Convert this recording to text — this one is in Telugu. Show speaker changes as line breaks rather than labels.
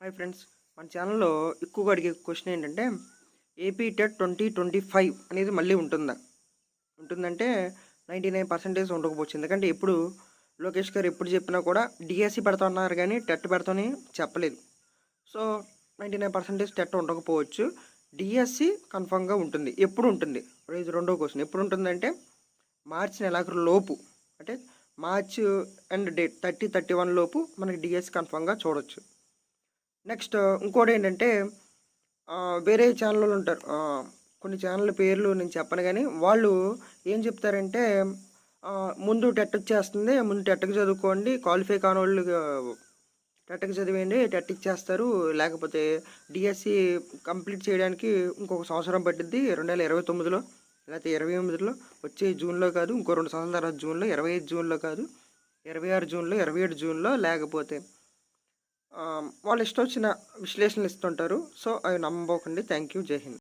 హాయ్ ఫ్రెండ్స్, మన ఛానల్లో ఎక్కువగా అడిగే క్వశ్చన్ ఏంటంటే ఏపీ టెట్ 2025 అనేది మళ్ళీ ఉంటుందంటే 99% ఉండకపోవచ్చు. ఎందుకంటే ఎప్పుడు లోకేష్ గారు ఎప్పుడు చెప్పినా కూడా డిఎస్సి పెడతా ఉన్నారు కానీ టెట్ పెడతామని చెప్పలేదు. సో 99% టెట్ ఉండకపోవచ్చు. డిఎస్సి కన్ఫామ్గా ఉంటుంది. ఎప్పుడు ఉంటుంది? ఇది రెండో క్వశ్చన్. ఎప్పుడు ఉంటుందంటే మార్చి నెలాఖరు లోపు, అంటే మార్చ్ అండ్ డేట్ 30-31 లోపు మనకి డిఎస్సి కన్ఫామ్గా చూడొచ్చు. నెక్స్ట్ ఇంకోటి ఏంటంటే వేరే ఛానళ్ళు ఉంటారు. కొన్ని ఛానళ్ళ పేర్లు నేను చెప్పను కానీ వాళ్ళు ఏం చెప్తారంటే ముందు టెట్ వచ్చేస్తుంది, ముందు టెట్కి చదువుకోండి, క్వాలిఫై కాని వాళ్ళు టెట్కి చదివేయండి, టెట్ ఇచ్చేస్తారు, లేకపోతే డిఎస్సి కంప్లీట్ చేయడానికి ఇంకొక సంవత్సరం పట్టిద్ది 2029లో లేకపోతే 28లో, వచ్చే జూన్లో కాదు, ఇంకో 2 సంవత్సరాల తర్వాత జూన్లో, 25 జూన్లో కాదు, 26 జూన్లో, 27 జూన్లో, లేకపోతే వాళ్ళు ఇష్టం వచ్చిన విశ్లేషణలు ఇస్తుంటారు. సో అవి నమ్మబోకండి. Thank you. జై హింద్.